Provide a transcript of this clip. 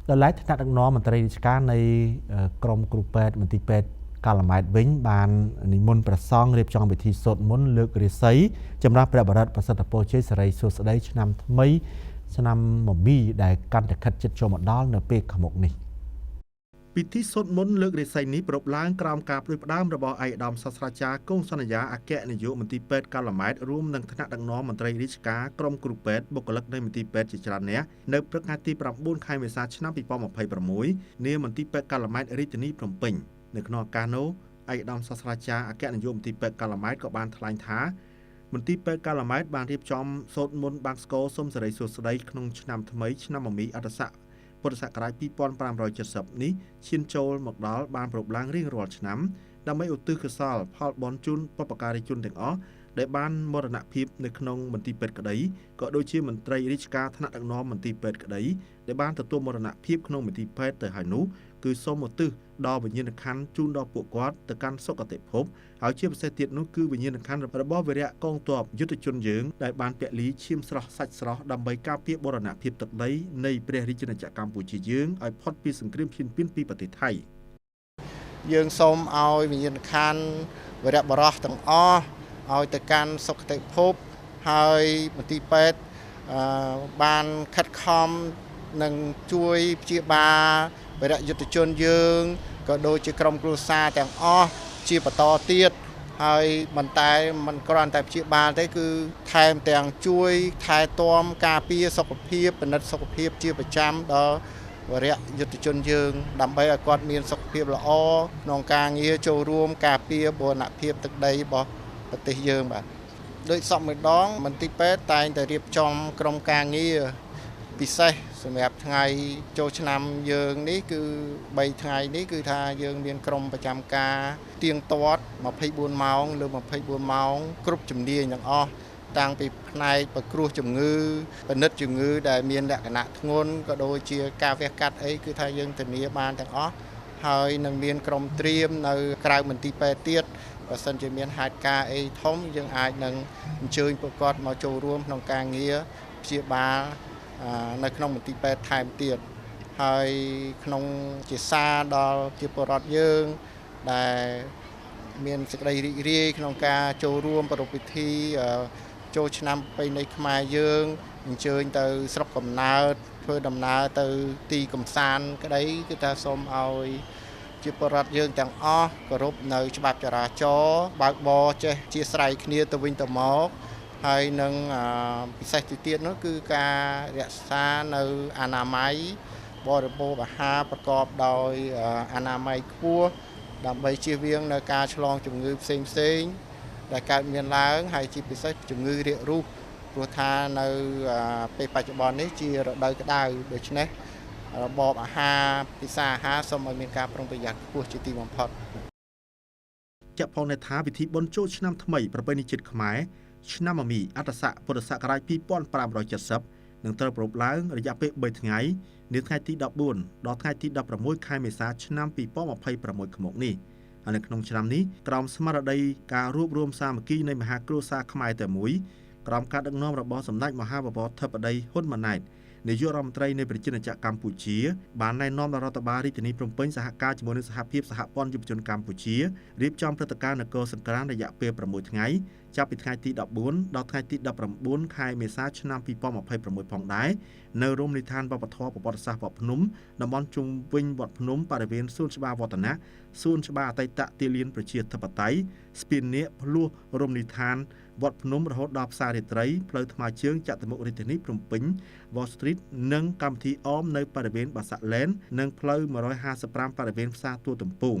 ដល់ឡែកថ្នាក់ដឹកនាំមន្ត្រីរាជការនៃក្រមគ្រូពេទ្យមន្ទីរពេទ្យកាល់ម៉ែតវិញបាននិមន្តព្រះសង្ឃរៀបចំពិធីសូត្រមន្តលើករាសីចម្រាប់ព្រះបរិត្តប្រសិទ្ធពរជ័យសិរីសួស្តីឆ្នាំថ្មីឆ្នាំមមីដែលកាន់តែខិតជិតចូលមកដល់នៅពេលខាងមុខនេះពិធីសូត្រមន្តលើករាសីនេះប្រពឡើងក្រោមការផ្ដួចផ្ដើមរបស់ឯកឧត្តមសាស្ត្រាចារ្យគង់សន្យាអគ្គនាយកមន្ទីរពេទ្យកាល់ម៉ែតរួមនឹងថ្នាក់ដឹកនាំមន្ត្រីរាជការក្រមគ្រូពេទ្យបុគ្គលិកនៃមន្ទីរពេទ្យជាច្រើននាក់នៅព្រឹកថ្ងៃទី9ខែមេសាឆ្នាំ2026នាមន្ទីរពេទ្យកាល់ម៉ែតរាជធានីភ្នំពេញនៅក្នុងឱកាសនោះឯកឧត្តមសាស្ត្រាចារ្យអគ្គនាយកមន្ទីរពេទ្យកាល់ម៉ែតក៏បានថ្លែងថាមន្ទីរពេទ្យកាល់ម៉ែតបានរៀបចំសូត្រមន្តបាំងស្គរសុំសិរីសួស្តីក្នុងឆ្នាំថ្មីឆ្នាំមមីអត្តស័កពុទ្ធសករាជ2570នេះឈានចូលមកដល់បានប្រពឡើងរៀងរាល់ឆ្នាំដើម្បីឧទ្ទិសកុសលផលបុណ្យជូនបុព្វការីជនទាំងអស់ដែលបានមរណភាពនៅក្នុងមន្ទីរពេទ្យក្តីក៏ដូចជាមន្ត្រីរាជការថ្នាក់ដឹកនាំមន្ទីរពេទ្យក្តីដែលបានទទួលមរណភាពក្នុងមន្ទីរពេទ្យទៅហើយនោះគឺសូមឧទ្ទិសដល់វិញ្ញាណក្ខន្ធជូនដល់ពួកគាត់ទៅកាន់សុគតិភពហើយជាពិសេសទៀតនោះគឺវិញ្ញាណក្ខន្ធរបស់វីរៈកងទ័ពយុទ្ធជនយើងដែលបានពលីឈាមស្រស់សាច់ស្រស់ដើម្បីការពារបរណភាពទឹកដីនៃព្រះរាជាណាចក្រកម្ពុជាយើងឲ្យផុតពីសង្គ្រាមឈានពានពីប្រទេសថៃយើងសូមឲ្យវិញ្ញាណក្ខន្ធវីរៈបរោះទាំងអស់ឲ្យទៅកាន់សុគតិភពហើយមន្ទីរពេទ្យបានខិតខំនឹងជួយព្យាបាលវីរៈយុទ្ធជនយើងក៏ដូចជាក្រុមគ្រួសារទាំងអស់ជាបន្តទៀតហើយមិនគ្រាន់តែព្យាបាលទេគឺថែមទាំងជួយថែទាំការពារសុខភាពពិនិត្យសុខភាពជាប្រចាំដល់វីរៈយុទ្ធជនយើងដើម្បីឲ្យគាត់មានសុខភាពល្អក្នុងការងារចូលរួមការពារបរណភាពទឹកដីរបស់ប្រទេសយើងបាទដោយសពម្ដងមន្ទីរពេទ្យតែងតែរៀបចំក្រុមការងារពិសេសសម្រាប់ថ្ងៃចូលឆ្នាំយើងនេះគឺ3ថ្ងៃនេះគឺថាយើងមានក្រុមប្រចាំការទៀងទាត់24ម៉ោងលើ24ម៉ោងគ្រប់ជំនាញទាំងអស់តាំងពីផ្នែកប្រគ្រោះជំងឺពិនិត្យជំងឺដែលមានលក្ខណៈធ្ងន់ក៏ដូចជាការវះកាត់អីគឺថាយើងធានាបានទាំងអស់ហើយនឹងមានក្រុមត្រៀមនៅក្រៅមន្ទីរពេទ្យទៀតបើសិនជាមានហេតុការណ៍អីធំយើងអាចនឹងអញ្ជើញពួកគាត់មកចូលរួមក្នុងការងារព្យាបាលនៅក្នុងមន្ទីរពេទ្យថែមទៀតហើយក្នុងជាសារដល់ជាពលរដ្ឋយើងដែលមានសេចក្តីរីករាយក្នុងការចូលរួមប្រពៃពិធីចូលឆ្នាំប្រពៃណីខ្មែរយើងអញ្ជើញទៅស្រុកកំណើតធ្វើដំណើរទៅទីកំសាន្តក្តីគឺថាសូមឲ្យជាពលរដ្ឋយើងទាំងអស់គោរពនៅច្បាប់ចរាចរណ៍បើកបរចេះជាស្រ័យគ្នាទៅវិញទៅមកហើយនឹងពិសេសទៅទៀតនោះគឺការរក្សានៅអនាម័យបរិភោគអាហារប្រកបដោយអនាម័យខ្ពស់ដើម្បីជៀសវាងនៅការឆ្លងជំងឺផ្សេងដែលកើតមានឡើងហើយជាពិសេសជំងឺរាគរូសព្រោះថានៅពេលបច្ចុប្បន្ននេះជារដូវក្តៅដូច្នេះរបបអាហារពិសាអាហារសូមឲ្យមានការប្រុងប្រយ័ត្នខ្ពស់ជាទីបំផុតជាក់ផងនៅថាពិធីបុណ្យចូលឆ្នាំថ្មីប្រពៃណីជាតិខ្មែរឆ្នាំមមីអត្តស័កពុទ្ធសករាជ2570នឹងត្រូវប្រពឡើងរយៈពេល3ថ្ងៃនាថ្ងៃទី14ដល់ថ្ងៃទី16ខែមេសាឆ្នាំ2026ខាងមុខនេះហើយនៅក្នុងឆ្នាំនេះក្រោមស្មារតីការរួបរวมសាមគ្គីនៃមហាគ្រួសារខ្មែរតែមួយក្រោមការដឹកនាំរបស់សម្ដេចមហាបពិតធិបតីហ៊ុនម៉ាណែតនាយករដ្ឋមន្ត្រីនៃប្រជាណាចក្រកម្ពុជាបានណែនាំដល់រដ្ឋបាលរាជធានីភ្នំពេញសហការជាមួយនឹងសហភាពសហព័ន្ធយុវជនកម្ពុជារៀបចំព្រឹត្តិការណ៍នគរសង្ក្រាន្តរយៈពេល6ថ្ងៃចាប់ពីថ្ងៃទី14ដល់ថ្ងៃទី19ខែមេសាឆ្នាំ2026ផងដែរនៅរមណីយដ្ឋានវប្បធម៌ប្រវត្តិសាស្ត្រវត្តភ្នំតំបន់ជុំវិញវត្តភ្នំបរិវេណសួនច្បារវឌ្ឍនៈសួនច្បារអតីតទីលានប្រជាធិបតេយ្យស្ពាននាគភ្លោះរមណីយដ្ឋានវត្តភ្នំរហូតដល់ផ្សាររាត្រីផ្លូវថ្មើរជើងចតុមុខរាជធានីភ្នំពេញ Wall Street និងកម្មវិធីអមនៅបរិវេណបាសាក់ឡែននិងផ្លូវ155បរិវេណផ្សារទួលទំពូង